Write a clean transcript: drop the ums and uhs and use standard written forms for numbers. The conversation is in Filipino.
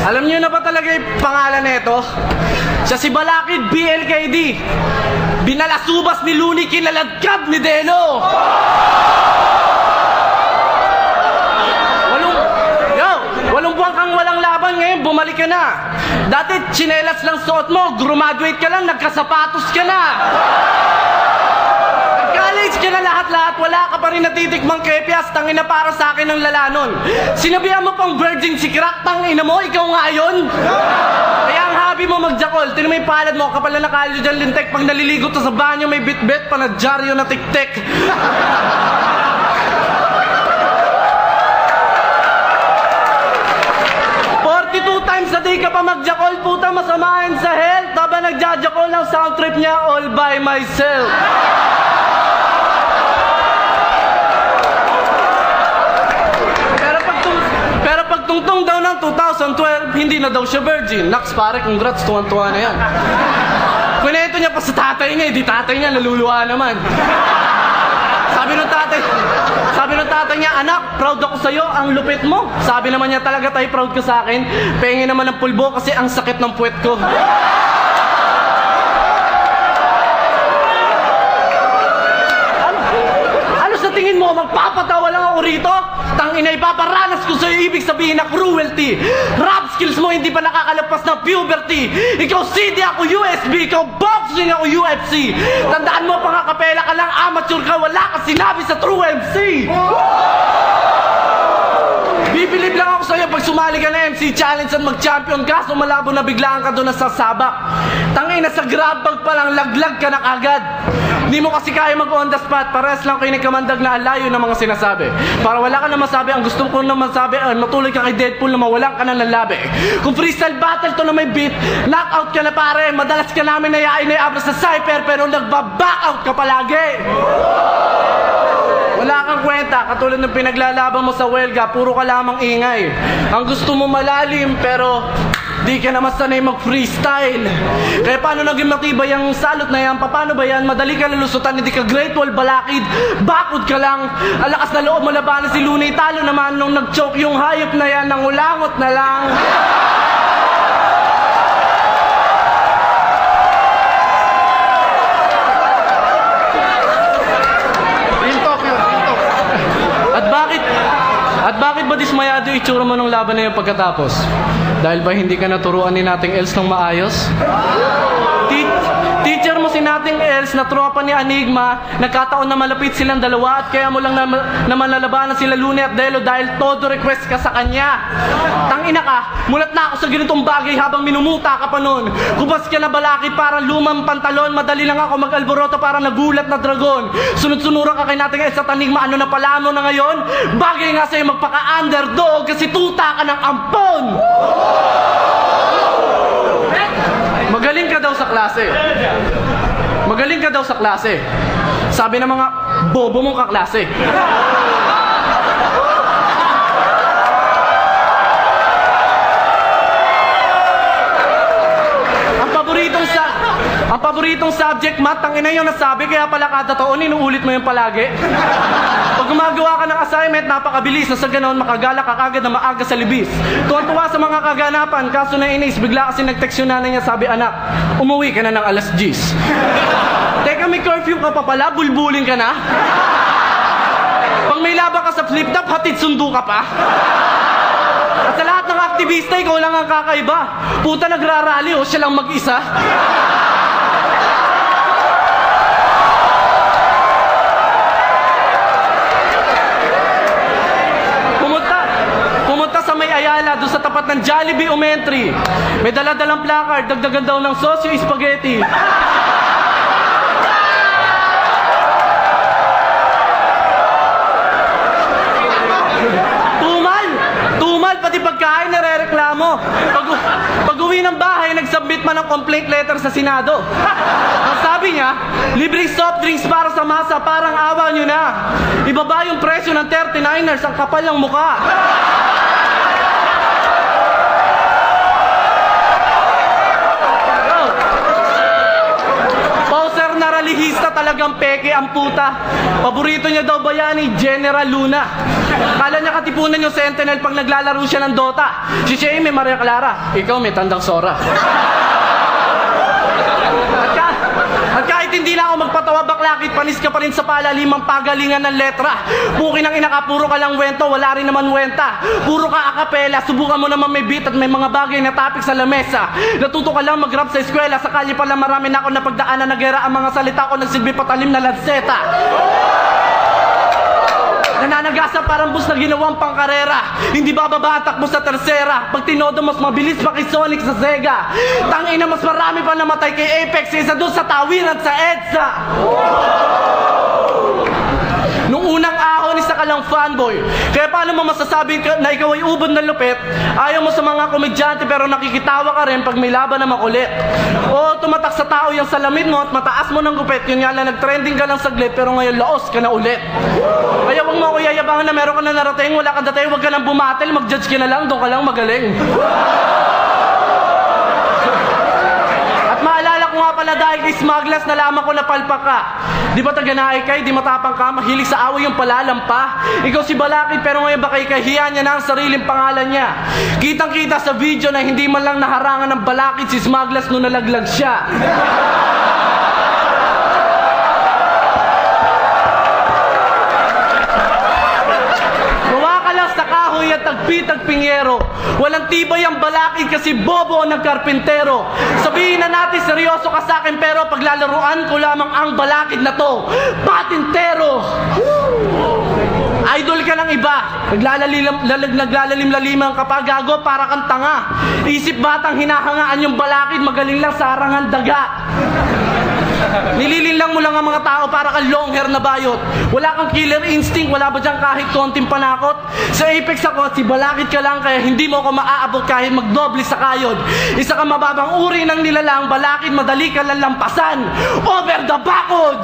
Alam niyo na ba talaga yung pangalan nito? Siya si Balakid BLKD. Binalasubas ni Looney, kinaladkad ni Delo. Walong buwan kang walang laban, ngayon bumalik ka na. Dati tsinelas lang suot mo, graduate ka lang, nagkasapatos ka na. Nag-college ka na lahat-lahat, wala ka pa rin natitikmang kepias, tangina para sa akin ng lalanon. Sinabihan mo pang virgin si Crack, tangina mo, ikaw nga yun. Kaya ang hobby mo magjakol, tinan mo yung palad mo, kapal na nakalyo dyan lintek, pag naliligo to sa banyo, may bit-bit pa na dyaryo na tik-tik. 42 times a day ka pa magjakol, puta, masamahin sa health. Taba nagjajakol ng sound trip niya all by myself. Pero pag tungtong daw ng 2012, hindi na daw siya virgin. Naks pare, congrats, tuwan-tuwa na yan. Kunento niya pa sa tatay niya, di tatay niya, naluluwa naman. Sabi ng tatay niya, anak, proud ako sa'yo, ang lupit mo. Sabi naman niya, talaga tayo proud ka sa akin. Pengi naman ng pulbo kasi ang sakit ng puwet ko. Ano sa tingin mo, magpapatawa lang ako rito? Tangina, ipaparanas ko sa'yo, ibig sabihin na cruelty. Rap skills mo hindi pa nakakalapas ng puberty. Ikaw CD, ako USB, ikaw boxing, ako UFC. Tandaan mo, pangakapela ka lang, amateur ka, wala ka sinabi sa true MC. Bibilib lang ako sa'yo pag sumali ka na MC Challenge at mag-champion ka, so malabo na biglaan ka doon na sasabak. Tangina, sa grab bag pa lang, laglag ka na kagad. Hindi mo kasi kaya mag-on the spot, parehas lang kayo nagkamandag na alayo ng mga sinasabi. Para wala ka na masabi, ang gusto ko na masabi, matuloy ka kay Deadpool na mawalan ka na ng labi. Kung freestyle battle to na may beat, knockout ka na pare, madalas ka namin nayain na abra sa cypher, pero nagba-backout ka palagi. Wala kang kwenta, katulad ng pinaglalaban mo sa welga, puro ka lamang ingay. Ang gusto mo malalim, pero di ka naman sanay mag-freestyle. Kaya paano naging matibay ang salot na yan? Paano ba yan? Madali ka nalusutan, hindi ka Great Wall Balakid. Bakod ka lang. Ang lakas na loob mo labanan si Looney. Talo naman nung nag-choke yung hayop na yan, nangulangot na lang. At bakit ba dismayado yung itsura mo ng laban na yung pagkatapos? Dahil ba hindi ka naturuan ni nating Els ng maayos? Teacher mo si nating Els na tropa ni Enigma, nagkataon na malapit silang dalawa at kaya mo lang naman lalabanan sila Looney at Delo dahil todo request ka sa kanya. Tangina ka, mulat na ako sa ganitong bagay habang minumuta ka pa nun. Kubas ka na Balakid parang lumang pantalon, madali lang ako mag-alboroto parang nagulat na dragon. Sunod-sunuran ka kay nating Els at Enigma, ano na pala mo na ngayon? Bagay nga sa'yo magpaka-underdog kasi tuta ka ng ampon! Magaling ka daw sa klase. Magaling ka daw sa klase. Sabi ng mga bobo mong kaklase. Ang paboritong subject, math, ang ina yung nasabi, kaya pala kada taon, inuulit mo yung palagi. Pag gumagawa ka ng assignment, napakabilis na sa ganon, makagala ka kagad na maaga sa libis. Tuwan-tuwa sa mga kaganapan, kaso na inis, bigla kasi nag-text yung nanay niya, sabi, anak, umuwi ka na ng alas 10. Teka, may curfew ka pa pala, bulbulin ka na? Pag may laban ka sa flip-top, hatid sundo ka pa? At sa lahat ng aktivista, ikaw lang ang kakaiba. Puta, nagrarally o siya lang mag-isa. Pumunta sa may Ayala, doon sa tapat ng Jollibee Umentry. May dala-dalang placard, dagdagan daw ng sosyo spaghetti. Pati pagkain nare-reklamo. Pag-uwi ng bahay, nag-submit man ng complaint letter sa Senado. Ang sabi niya, libreng soft drinks para sa masa, parang awa nyo na. Ibaba yung presyo ng 39ers, ang kapal ng mukha. Poser na ralihista talagang peke ang puta. Paborito niya daw bayani, General Luna. Kala niya katipunan yung Sentinel pag naglalaro siya ng Dota. Si Shay may Maria Clara, ikaw may Tandang Sora. At kahit hindi na ako magpatawa baklakit, panis ka pa rin sa palalimang pagalingan ng letra. Pukin ang ina ka, puro ka lang wento, wala rin naman wenta. Puro ka akapela, subukan mo naman may beat at may mga bagay na topic sa lamesa. Natuto ka lang mag-rap sa eskwela, sa kalye pala marami na ako napagdaanan na gera. Ang mga salita ko nagsilbi patalim na lanseta. Nananagasa parang bus na ginawang pangkarera. Hindi bababa ang takbo sa tersera. Pag tinodo mas mabilis pa kay Sonic sa Sega. Tangina mas marami pa namatay kay Apex kaysa doon sa tawiran sa EDSA. Nung unang ahon, isa ka lang fanboy. Kaya paano mo masasabi na ikaw ay ubod na lupit? Ayaw mo sa mga komedyante pero nakikitawa ka rin pag may laban na makulit. O tumatak sa tao yung salamin mo at mataas mo ng gupit. Yun nga lang, nag-trending ka lang saglit pero ngayon laos ka na ulit. Kaya huwag mo ako yayabangan na meron ka na narating, wala kang datay, huwag ka nang bumatel, mag-judge ka na lang, doon ka lang magaling. Maalala ko nga pala dahil kay Smugglers, nalaman ko na palpak ka. Di ba taga-naay kay, di matapang ka, mahilig sa away yung palalampa. Ikaw si Balakid pero ngayon ba kay kahiya niya na ang sariling pangalan niya. Kitang-kita sa video na hindi man lang naharangan ng Balakid si Smugglers nung nalaglag siya. At tagpi-tagpingero. Walang tibay ang Balakid kasi bobo ang karpintero. Sabihin na natin seryoso ka sa akin pero paglalaruan ko lamang ang Balakid na to. Patintero! Idol ka ng iba. Naglalalim-laliman ka pa, gago para kang tanga. Isip batang hinahangaan yung Balakid, magaling lang sa harangan daga. Nililin lang mo lang ang mga tao para kang long hair na bayot. Wala kang killer instinct, wala ba dyan kahit konting panakot? Sa Apex ako, si Balakid ka lang kaya hindi mo ako maaabot kahit magdoble sa kayod. Isa ka mababang uri ng nilalang, Balakid madali ka lalampasan. Over the bakod!